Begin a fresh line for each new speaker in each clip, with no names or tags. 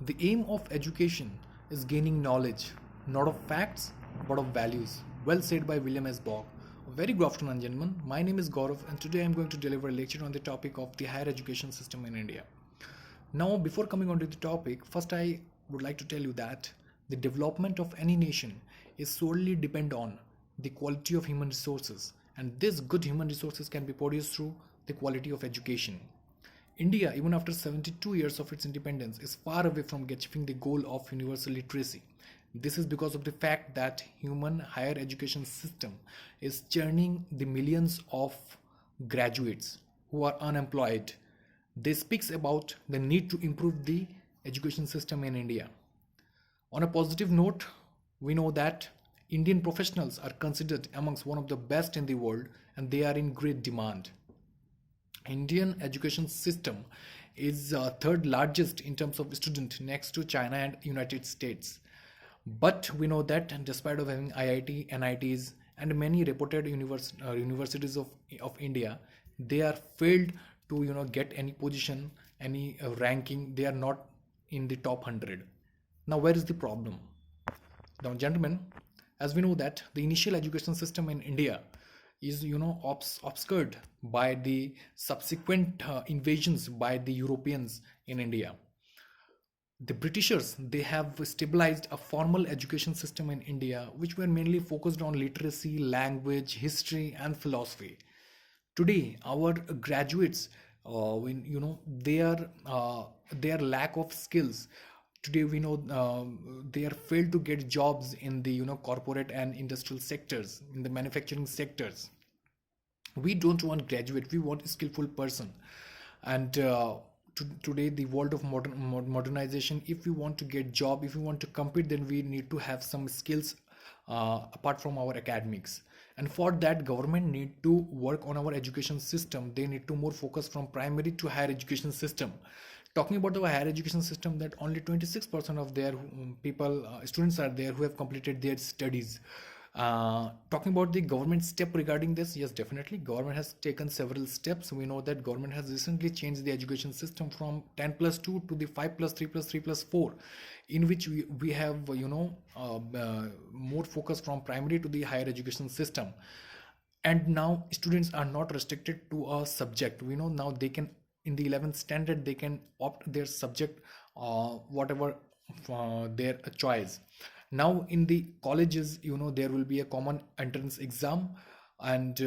The aim of education is gaining knowledge, not of facts, but of values. Well said by William S. Bogg. Very good afternoon, gentlemen. My name is Gaurav, and today I'm going to deliver a lecture on the topic of the higher education system in India. Now, before coming on to the topic, first I would like to tell you that the development of any nation is solely depend on the quality of human resources, and this good human resources can be produced through the quality of education. India, even after 72 years of its independence, is far away from achieving the goal of universal literacy. This is because of the fact that human higher education system is churning the millions of graduates who are unemployed. This speaks about the need to improve the education system in India. On a positive note, we know that Indian professionals are considered amongst one of the best in the world and they are in great demand. Indian education system is third largest in terms of student next to China and United States. But we know that despite of having IIT, NITs, and many reputed universities of India, they are failed to get any position, any ranking. They are not in the top 100. Now, where is the problem? Now, gentlemen, as we know that the initial education system in India is obscured by the subsequent invasions by the Europeans in India. The Britishers, they have stabilized a formal education system in India which were mainly focused on literacy, language, history and philosophy. Today our graduates, when their lack of skills, today we know they are failed to get jobs in the corporate and industrial sectors, in the manufacturing sectors. We don't want graduate, we want a skillful person. And today the world of modernization, if we want to get job, if we want to compete, then we need to have some skills apart from our academics. And for that, government need to work on our education system. They need to more focus from primary to higher education system. Talking about the higher education system, that only 26% of their people, students are there who have completed their studies. Talking about the government step regarding this, yes, definitely government has taken several steps. We know that government has recently changed the education system from 10 plus 2 to the 5 plus 3 plus 3 plus 4, in which we have more focus from primary to the higher education system. And now students are not restricted to a subject. We know now they can, in the 11th standard, they can opt their subject, whatever their choice. Now in the colleges, there will be a common entrance exam. And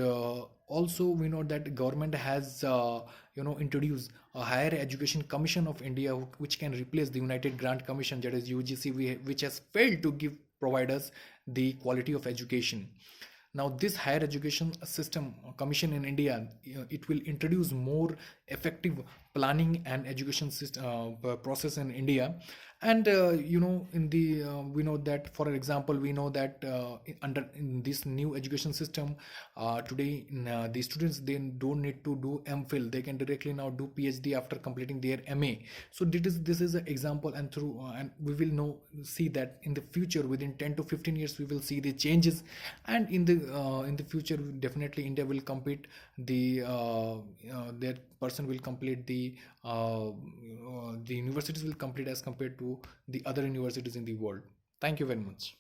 also we know that government has introduced a higher education commission of India, which can replace the United Grant Commission, that is UGC, which has failed to give providers the quality of education. Now this higher education system commission in India, it will introduce more effective planning and education system process in India. And in the we know that, for example, we know that in this new education system, today the students, they don't need to do MPhil, they can directly now do PhD after completing their MA. So this is an example. And through and we will see that in the future, within 10 to 15 years, we will see the changes. And in the future, definitely India will compete the their person will complete the universities will complete as compared to the other universities in the world. Thank you very much.